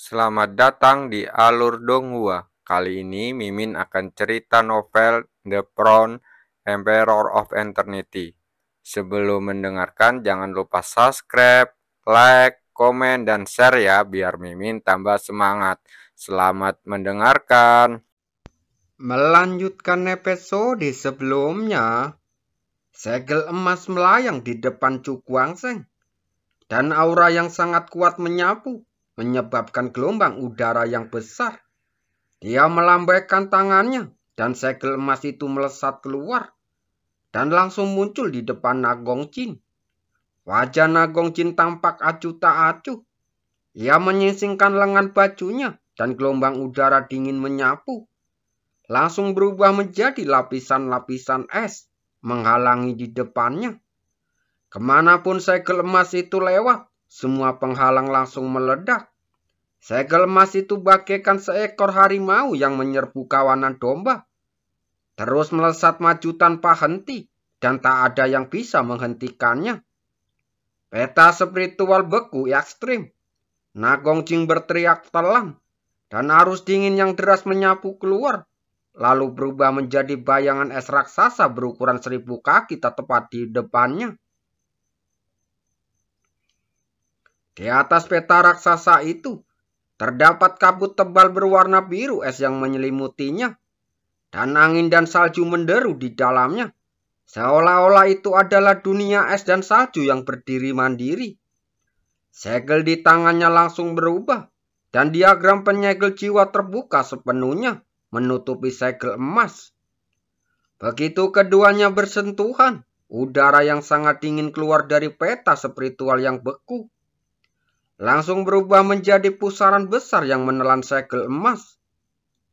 Selamat datang di Alur Donghua. Kali ini Mimin akan cerita novel The Crown, Emperor of Eternity. Sebelum mendengarkan, jangan lupa subscribe, like, komen, dan share ya, biar Mimin tambah semangat. Selamat mendengarkan. Melanjutkan episode sebelumnya, segel emas melayang di depan Cukwangzeng dan aura yang sangat kuat menyapu, menyebabkan gelombang udara yang besar. Dia melambaikan tangannya dan segel emas itu melesat keluar dan langsung muncul di depan Nagongjin. Wajah Nagongjin tampak acuh tak acuh. Ia menyingsingkan lengan bajunya dan gelombang udara dingin menyapu. Langsung berubah menjadi lapisan-lapisan es menghalangi di depannya. Kemanapun segel emas itu lewat, semua penghalang langsung meledak. Segel emas itu bagaikan seekor harimau yang menyerbu kawanan domba. Terus melesat maju tanpa henti, dan tak ada yang bisa menghentikannya. Peta spiritual beku ekstrim. Nagongjing berteriak telan, dan arus dingin yang deras menyapu keluar, lalu berubah menjadi bayangan es raksasa berukuran 1000 kaki tepat di depannya. Di atas peta raksasa itu, terdapat kabut tebal berwarna biru es yang menyelimutinya, dan angin dan salju menderu di dalamnya, seolah-olah itu adalah dunia es dan salju yang berdiri mandiri. Segel di tangannya langsung berubah, dan diagram penyegel jiwa terbuka sepenuhnya, menutupi segel emas. Begitu keduanya bersentuhan, udara yang sangat dingin keluar dari peta spiritual yang beku. Langsung berubah menjadi pusaran besar yang menelan segel emas.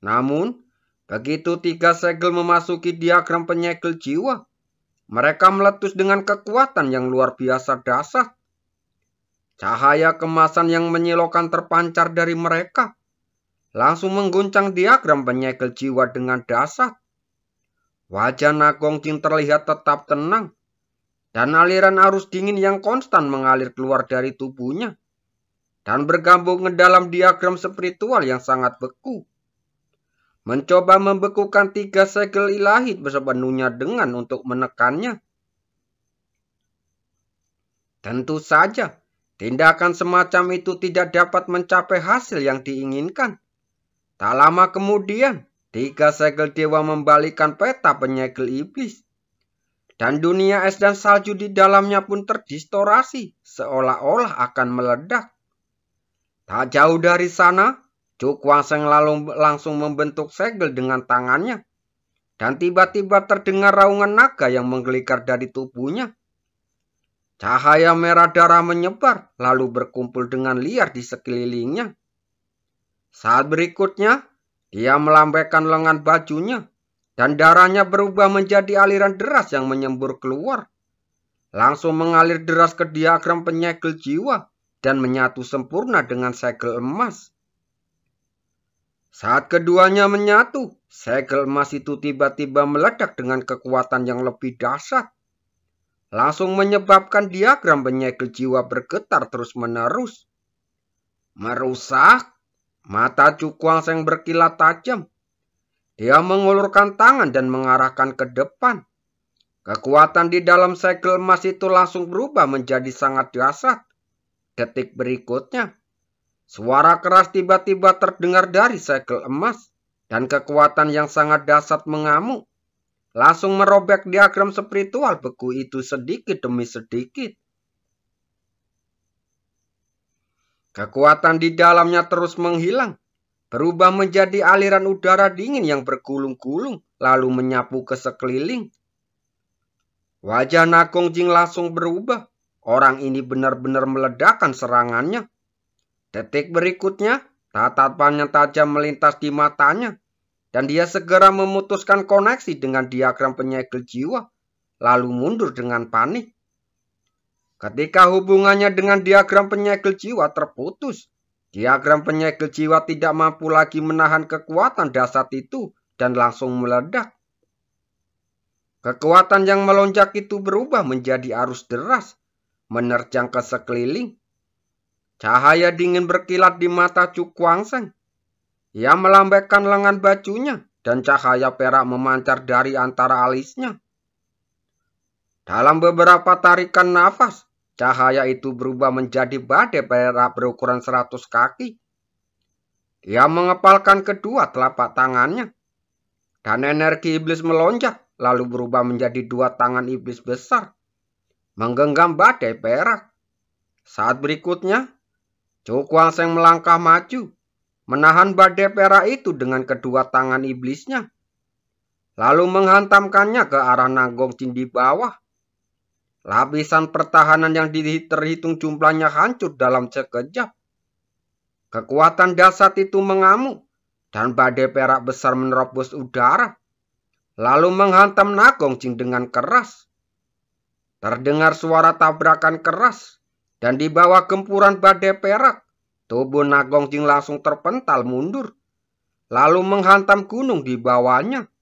Namun, begitu 3 segel memasuki diagram penyegel jiwa, mereka meletus dengan kekuatan yang luar biasa dahsyat. Cahaya kemasan yang menyilaukan terpancar dari mereka, langsung mengguncang diagram penyegel jiwa dengan dahsyat. Wajah Nagongjing terlihat tetap tenang, dan aliran arus dingin yang konstan mengalir keluar dari tubuhnya, dan bergabung ke dalam diagram spiritual yang sangat beku. Mencoba membekukan 3 segel ilahi sepenuhnya dengan untuk menekannya. Tentu saja, tindakan semacam itu tidak dapat mencapai hasil yang diinginkan. Tak lama kemudian, 3 segel dewa membalikan peta penyegel iblis. Dan dunia es dan salju di dalamnya pun terdistorasi, seolah-olah akan meledak. Tak jauh dari sana, Cukwangzeng langsung membentuk segel dengan tangannya. Dan tiba-tiba terdengar raungan naga yang menggeligar dari tubuhnya. Cahaya merah darah menyebar, lalu berkumpul dengan liar di sekelilingnya. Saat berikutnya, dia melambaikan lengan bajunya, dan darahnya berubah menjadi aliran deras yang menyembur keluar. Langsung mengalir deras ke diagram penyegel jiwa, dan menyatu sempurna dengan segel emas. Saat keduanya menyatu, segel emas itu tiba-tiba meledak dengan kekuatan yang lebih dahsyat. Langsung menyebabkan diagram penyegel jiwa bergetar terus-menerus. Merusak, mata Cukwangzeng berkilat tajam. Dia mengulurkan tangan dan mengarahkan ke depan. Kekuatan di dalam segel emas itu langsung berubah menjadi sangat dahsyat. Detik berikutnya, suara keras tiba-tiba terdengar dari segel emas, dan kekuatan yang sangat dahsyat mengamuk. Langsung merobek diagram spiritual beku itu sedikit demi sedikit. Kekuatan di dalamnya terus menghilang, berubah menjadi aliran udara dingin yang bergulung-gulung, lalu menyapu ke sekeliling. Wajah Nagongjing langsung berubah. Orang ini benar-benar meledakkan serangannya. Detik berikutnya, tatapannya tajam melintas di matanya, dan dia segera memutuskan koneksi dengan diagram penyegel jiwa, lalu mundur dengan panik. Ketika hubungannya dengan diagram penyegel jiwa terputus, diagram penyegel jiwa tidak mampu lagi menahan kekuatan dahsyat itu dan langsung meledak. Kekuatan yang melonjak itu berubah menjadi arus deras, menerjang ke sekeliling. Cahaya dingin berkilat di mata Chu Kuangseng. Ia melambaikan lengan bajunya dan cahaya perak memancar dari antara alisnya. Dalam beberapa tarikan nafas, cahaya itu berubah menjadi badai perak berukuran 100 kaki. Ia mengepalkan kedua telapak tangannya, dan energi iblis melonjak, lalu berubah menjadi 2 tangan iblis besar, menggenggam badai perak. Saat berikutnya, Chu Kuangseng melangkah maju, menahan badai perak itu dengan kedua tangan iblisnya, lalu menghantamkannya ke arah Nagongjing di bawah. Lapisan pertahanan yang terhitung jumlahnya hancur dalam sekejap. Kekuatan dahsyat itu mengamuk, dan badai perak besar menerobos udara, lalu menghantam Nagongjing dengan keras. Terdengar suara tabrakan keras, dan di bawah gempuran badai perak, tubuh Nagongjing langsung terpental mundur, lalu menghantam gunung di bawahnya.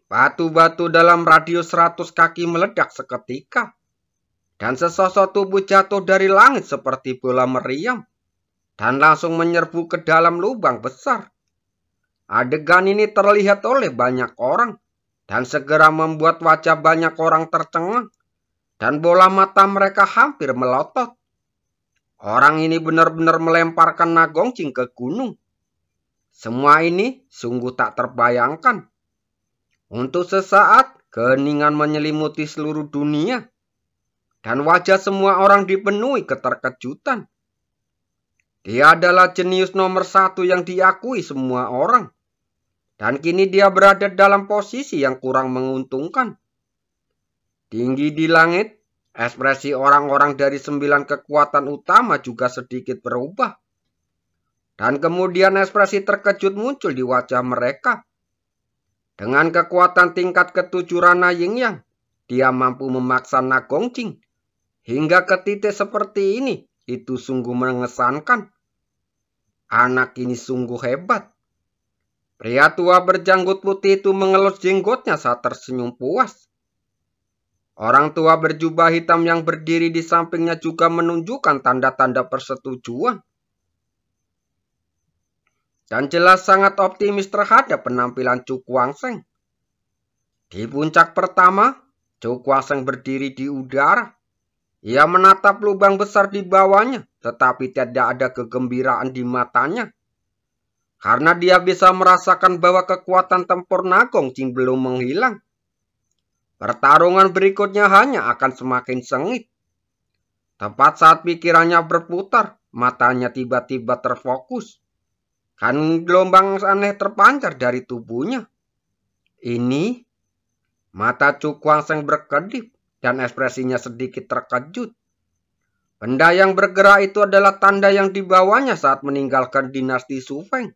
Batu-batu dalam radius 100 kaki meledak seketika, dan sesosok tubuh jatuh dari langit seperti bola meriam, dan langsung menyerbu ke dalam lubang besar. Adegan ini terlihat oleh banyak orang, dan segera membuat wajah banyak orang tercengang, dan bola mata mereka hampir melotot. Orang ini benar-benar melemparkan Nagongjing ke gunung. Semua ini sungguh tak terbayangkan. Untuk sesaat, keheningan menyelimuti seluruh dunia, dan wajah semua orang dipenuhi keterkejutan. Dia adalah jenius nomor 1 yang diakui semua orang, dan kini dia berada dalam posisi yang kurang menguntungkan. Tinggi di langit, ekspresi orang-orang dari 9 kekuatan utama juga sedikit berubah, dan kemudian ekspresi terkejut muncul di wajah mereka. Dengan kekuatan tingkat ke-7 Rana Yin-Yang, dia mampu memaksa Nagongjing hingga ke titik seperti ini. Itu sungguh mengesankan. Anak ini sungguh hebat. Pria tua berjanggut putih itu mengelus jenggotnya saat tersenyum puas. Orang tua berjubah hitam yang berdiri di sampingnya juga menunjukkan tanda-tanda persetujuan, dan jelas sangat optimis terhadap penampilan Chu Kuangseng. Di puncak pertama, Chu Kuangseng berdiri di udara. Ia menatap lubang besar di bawahnya, tetapi tidak ada kegembiraan di matanya, karena dia bisa merasakan bahwa kekuatan tempur Nagongjing belum menghilang. Pertarungan berikutnya hanya akan semakin sengit. Tepat saat pikirannya berputar, matanya tiba-tiba terfokus. Kan gelombang aneh terpancar dari tubuhnya. Ini, mata Chu Kuangseng berkedip dan ekspresinya sedikit terkejut. Benda yang bergerak itu adalah tanda yang dibawanya saat meninggalkan dinasti Sufeng.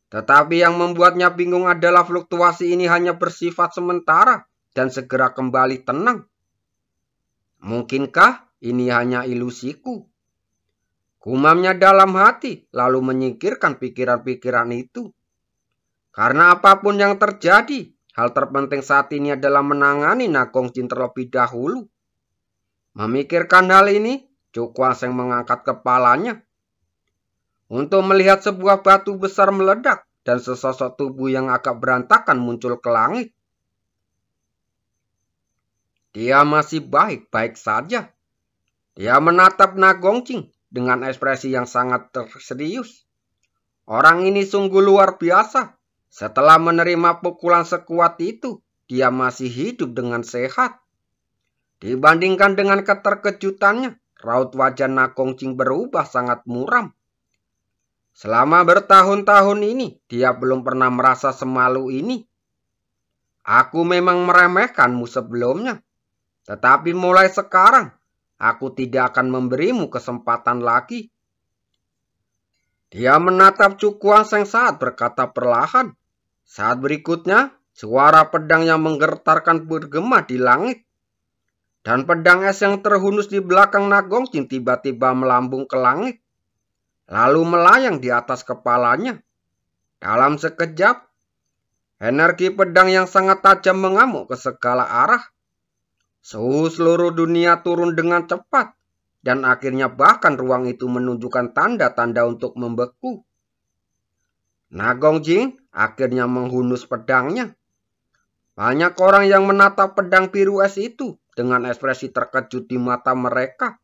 Tetapi yang membuatnya bingung adalah fluktuasi ini hanya bersifat sementara dan segera kembali tenang. Mungkinkah ini hanya ilusiku? Gumamnya dalam hati, lalu menyingkirkan pikiran-pikiran itu. Karena apapun yang terjadi, hal terpenting saat ini adalah menangani Nagongjing terlebih dahulu. Memikirkan hal ini, Chu Kuangseng mengangkat kepalanya untuk melihat sebuah batu besar meledak dan sesosok tubuh yang agak berantakan muncul ke langit. Dia masih baik-baik saja. Dia menatap Nagongjing dengan ekspresi yang sangat serius. Orang ini sungguh luar biasa. Setelah menerima pukulan sekuat itu, dia masih hidup dengan sehat. Dibandingkan dengan keterkejutannya, raut wajah Nagongjing berubah sangat muram. Selama bertahun-tahun ini, dia belum pernah merasa semalu ini. Aku memang meremehkanmu sebelumnya, tetapi mulai sekarang, aku tidak akan memberimu kesempatan lagi. Dia menatap Chu Kuangseng saat berkata perlahan. Saat berikutnya, suara pedang yang menggetarkan bergema di langit. Dan pedang es yang terhunus di belakang Nagongjing tiba-tiba melambung ke langit, lalu melayang di atas kepalanya. Dalam sekejap, energi pedang yang sangat tajam mengamuk ke segala arah. Suhu seluruh dunia turun dengan cepat, dan akhirnya bahkan ruang itu menunjukkan tanda-tanda untuk membeku. Nagongjin akhirnya menghunus pedangnya. Banyak orang yang menatap pedang biru es itu dengan ekspresi terkejut di mata mereka.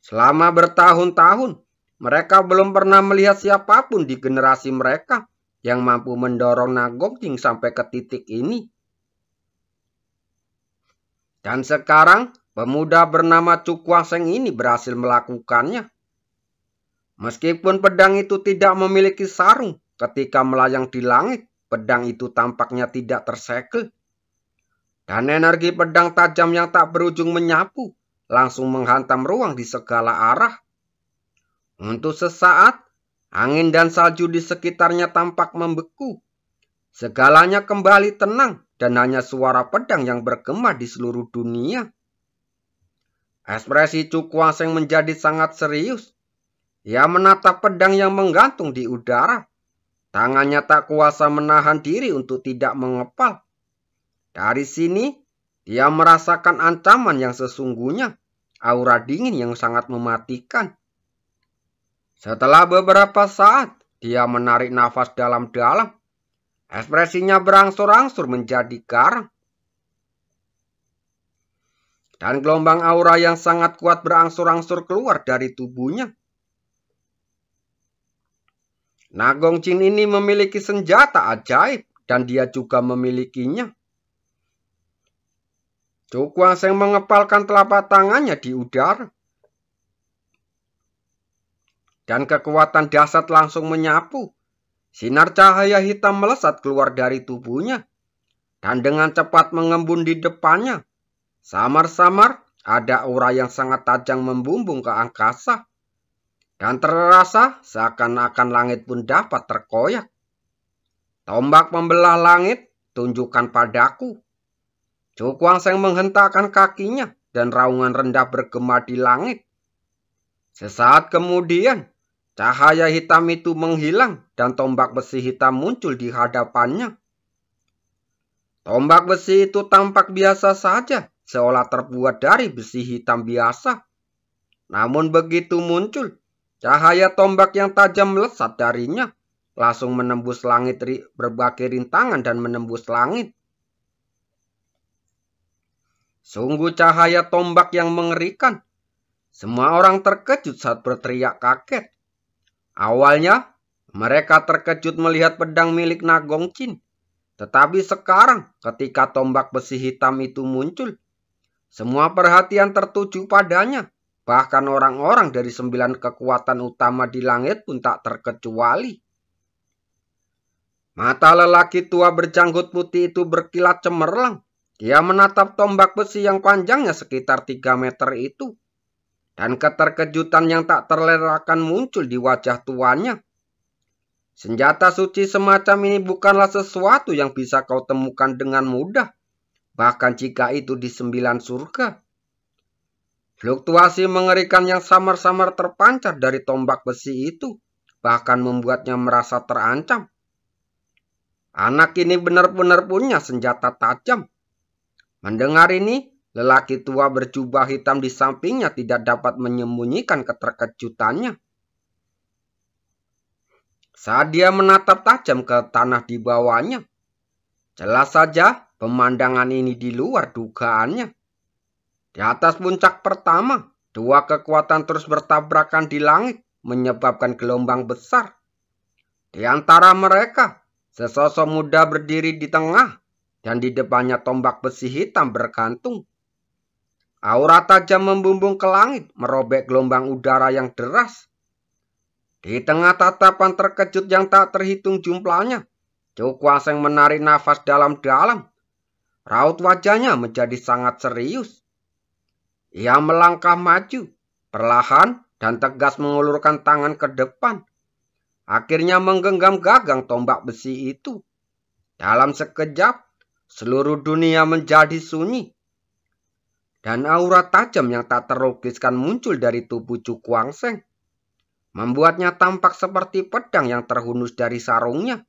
Selama bertahun-tahun, mereka belum pernah melihat siapapun di generasi mereka yang mampu mendorong Nagongjin sampai ke titik ini. Dan sekarang, pemuda bernama Chu Kuang-sheng ini berhasil melakukannya. Meskipun pedang itu tidak memiliki sarung, ketika melayang di langit, pedang itu tampaknya tidak tersegel. Dan energi pedang tajam yang tak berujung menyapu, langsung menghantam ruang di segala arah. Untuk sesaat, angin dan salju di sekitarnya tampak membeku. Segalanya kembali tenang dan hanya suara pedang yang bergema di seluruh dunia. Ekspresi Chu Kuang-sheng menjadi sangat serius. Ia menatap pedang yang menggantung di udara. Tangannya tak kuasa menahan diri untuk tidak mengepal. Dari sini, dia merasakan ancaman yang sesungguhnya, aura dingin yang sangat mematikan. Setelah beberapa saat, dia menarik nafas dalam-dalam. Ekspresinya berangsur-angsur menjadi garang. Dan gelombang aura yang sangat kuat berangsur-angsur keluar dari tubuhnya. Nagongjin ini memiliki senjata ajaib dan dia juga memilikinya. Chu Kuang-sheng mengepalkan telapak tangannya di udara. Dan kekuatan dahsyat langsung menyapu. Sinar cahaya hitam melesat keluar dari tubuhnya. Dan dengan cepat mengembun di depannya. Samar-samar ada aura yang sangat tajam membumbung ke angkasa. Dan terasa seakan-akan langit pun dapat terkoyak. Tombak membelah langit, tunjukkan padaku. Chu Kuang-sheng menghentakkan kakinya dan raungan rendah bergema di langit. Sesaat kemudian, cahaya hitam itu menghilang dan tombak besi hitam muncul di hadapannya. Tombak besi itu tampak biasa saja, seolah terbuat dari besi hitam biasa. Namun begitu muncul, cahaya tombak yang tajam melesat darinya, langsung menembus langit berbagai rintangan dan menembus langit. Sungguh cahaya tombak yang mengerikan. Semua orang terkejut saat berteriak kaget. Awalnya, mereka terkejut melihat pedang milik Nagongjin. Tetapi sekarang, ketika tombak besi hitam itu muncul, semua perhatian tertuju padanya. Bahkan orang-orang dari 9 kekuatan utama di langit pun tak terkecuali. Mata lelaki tua berjanggut putih itu berkilat cemerlang. Dia menatap tombak besi yang panjangnya sekitar 3 meter itu. Dan keterkejutan yang tak terelakkan muncul di wajah tuannya. Senjata suci semacam ini bukanlah sesuatu yang bisa kau temukan dengan mudah. Bahkan jika itu di 9 surga. Fluktuasi mengerikan yang samar-samar terpancar dari tombak besi itu. Bahkan membuatnya merasa terancam. Anak ini benar-benar punya senjata tajam. Mendengar ini, lelaki tua berjubah hitam di sampingnya tidak dapat menyembunyikan keterkejutannya. Saat dia menatap tajam ke tanah di bawahnya, jelas saja pemandangan ini di luar dugaannya. Di atas puncak pertama, 2 kekuatan terus bertabrakan di langit, menyebabkan gelombang besar. Di antara mereka, sesosok muda berdiri di tengah, dan di depannya tombak besi hitam bergantung. Aura tajam membumbung ke langit, merobek gelombang udara yang deras. Di tengah tatapan terkejut yang tak terhitung jumlahnya, Chu Kuang-sheng menarik nafas dalam-dalam. Raut wajahnya menjadi sangat serius. Ia melangkah maju, perlahan dan tegas mengulurkan tangan ke depan. Akhirnya menggenggam gagang tombak besi itu. Dalam sekejap, seluruh dunia menjadi sunyi. Dan aura tajam yang tak terlukiskan muncul dari tubuh Chu Kuang-sheng. Membuatnya tampak seperti pedang yang terhunus dari sarungnya.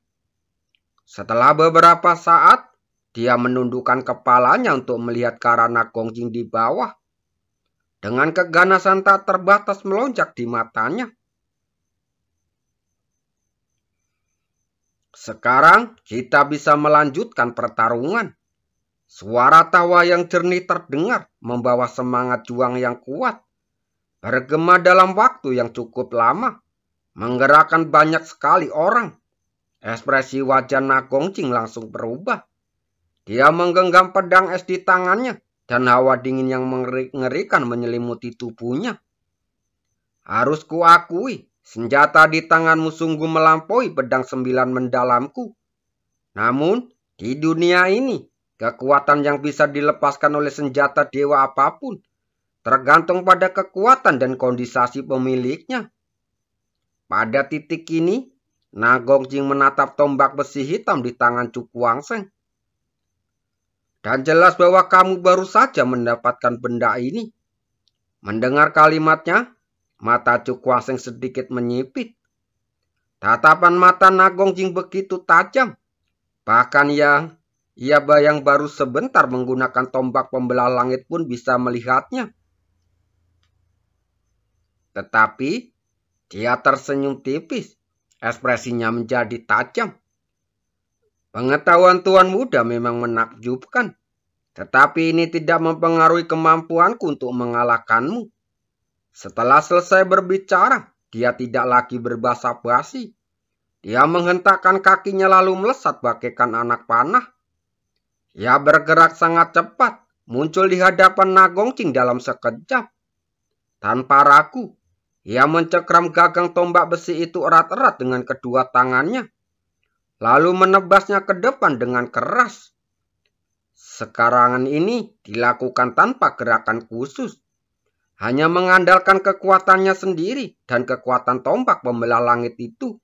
Setelah beberapa saat, dia menundukkan kepalanya untuk melihat ke arah Nagongjing di bawah. Dengan keganasan tak terbatas melonjak di matanya. Sekarang kita bisa melanjutkan pertarungan. Suara tawa yang jernih terdengar membawa semangat juang yang kuat. Bergema dalam waktu yang cukup lama. Menggerakkan banyak sekali orang. Ekspresi wajah Nagongjing langsung berubah. Dia menggenggam pedang es di tangannya. Dan hawa dingin yang mengerikan menyelimuti tubuhnya. Harus kuakui, senjata di tanganmu sungguh melampaui pedang 9 mendalamku. Namun, di dunia ini, kekuatan yang bisa dilepaskan oleh senjata dewa apapun, tergantung pada kekuatan dan kondisi pemiliknya. Pada titik ini, Nagongjing menatap tombak besi hitam di tangan Cu Kuangseng. Dan jelas bahwa kamu baru saja mendapatkan benda ini. Mendengar kalimatnya, mata Cu Kuangseng sedikit menyipit. Tatapan mata Nagongjing begitu tajam. Bahkan yang baru sebentar menggunakan tombak pembelah langit pun bisa melihatnya. Tetapi dia tersenyum tipis. Ekspresinya menjadi tajam. Pengetahuan Tuan Muda memang menakjubkan. Tetapi ini tidak mempengaruhi kemampuanku untuk mengalahkanmu. Setelah selesai berbicara, dia tidak lagi berbasa-basi. Dia menghentakkan kakinya lalu melesat bagaikan anak panah. Ia bergerak sangat cepat, muncul di hadapan Nagongjing dalam sekejap. Tanpa ragu, ia mencekram gagang tombak besi itu erat-erat dengan kedua tangannya. Lalu menebasnya ke depan dengan keras. Serangan ini dilakukan tanpa gerakan khusus. Hanya mengandalkan kekuatannya sendiri dan kekuatan tombak pembelah langit itu.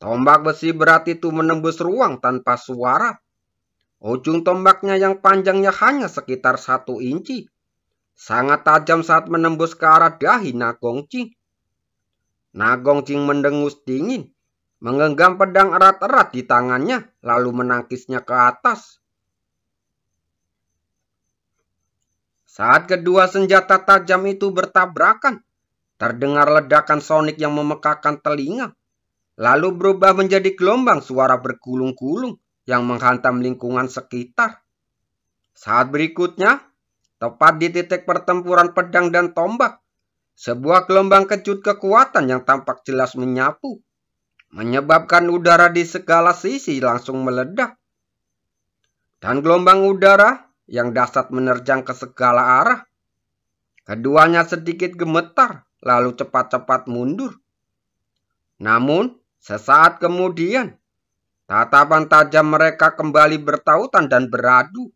Tombak besi berat itu menembus ruang tanpa suara. Ujung tombaknya yang panjangnya hanya sekitar 1 inci. Sangat tajam saat menembus ke arah dahi Nagongjing. Nagongjing mendengus dingin. Menggenggam pedang erat-erat di tangannya, lalu menangkisnya ke atas. Saat kedua senjata tajam itu bertabrakan, terdengar ledakan sonik yang memekakan telinga, lalu berubah menjadi gelombang suara bergulung-gulung yang menghantam lingkungan sekitar. Saat berikutnya, tepat di titik pertempuran pedang dan tombak, sebuah gelombang kejut kekuatan yang tampak jelas menyapu, menyebabkan udara di segala sisi langsung meledak. Dan gelombang udara yang dahsyat menerjang ke segala arah. Keduanya sedikit gemetar, lalu cepat-cepat mundur. Namun, sesaat kemudian, tatapan tajam mereka kembali bertautan dan beradu.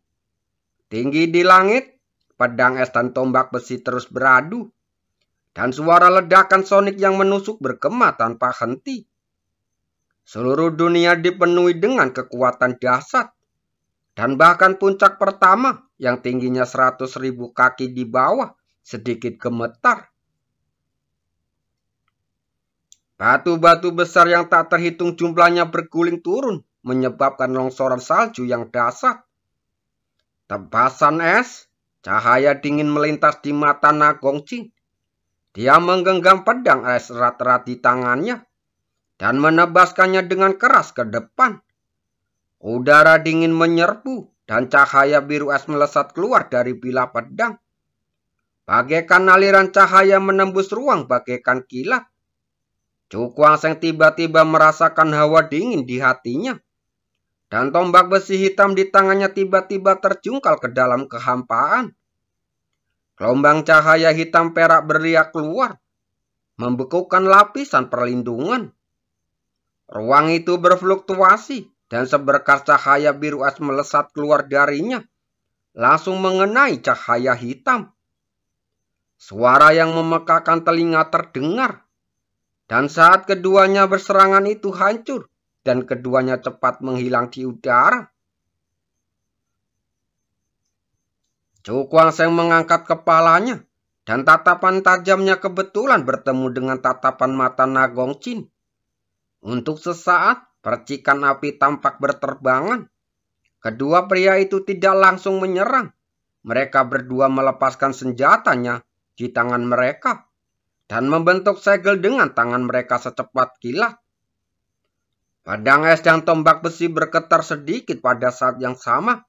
Tinggi di langit, pedang es dan tombak besi terus beradu. Dan suara ledakan sonik yang menusuk bergema tanpa henti. Seluruh dunia dipenuhi dengan kekuatan dahsyat. Dan bahkan puncak pertama yang tingginya 100.000 kaki di bawah sedikit gemetar. Batu-batu besar yang tak terhitung jumlahnya berguling turun, menyebabkan longsoran salju yang dahsyat. Tebasan es, cahaya dingin melintas di mata Nagongjing. Dia menggenggam pedang es erat-erat di tangannya dan menebaskannya dengan keras ke depan. Udara dingin menyerbu dan cahaya biru es melesat keluar dari bilah pedang. Bagaikan aliran cahaya menembus ruang bagaikan kilat. Cu Kuangseng tiba-tiba merasakan hawa dingin di hatinya. Dan tombak besi hitam di tangannya tiba-tiba terjungkal ke dalam kehampaan. Gelombang cahaya hitam perak berliak keluar, membekukan lapisan perlindungan. Ruang itu berfluktuasi dan seberkas cahaya biru es melesat keluar darinya, langsung mengenai cahaya hitam. Suara yang memekakan telinga terdengar, dan saat keduanya berserangan itu hancur, dan keduanya cepat menghilang di udara. Cu Kuangseng mengangkat kepalanya, dan tatapan tajamnya kebetulan bertemu dengan tatapan mata Nagongjing. Untuk sesaat, percikan api tampak berterbangan. Kedua pria itu tidak langsung menyerang. Mereka berdua melepaskan senjatanya di tangan mereka dan membentuk segel dengan tangan mereka secepat kilat. Pedang es dan tombak besi bergetar sedikit pada saat yang sama,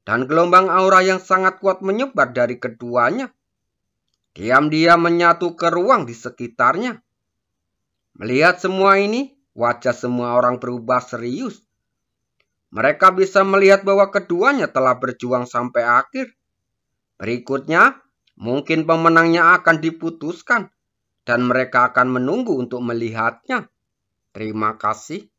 dan gelombang aura yang sangat kuat menyebar dari keduanya. Diam-diam menyatu ke ruang di sekitarnya. Melihat semua ini, wajah semua orang berubah serius. Mereka bisa melihat bahwa keduanya telah berjuang sampai akhir. Berikutnya, mungkin pemenangnya akan diputuskan, dan mereka akan menunggu untuk melihatnya. Terima kasih.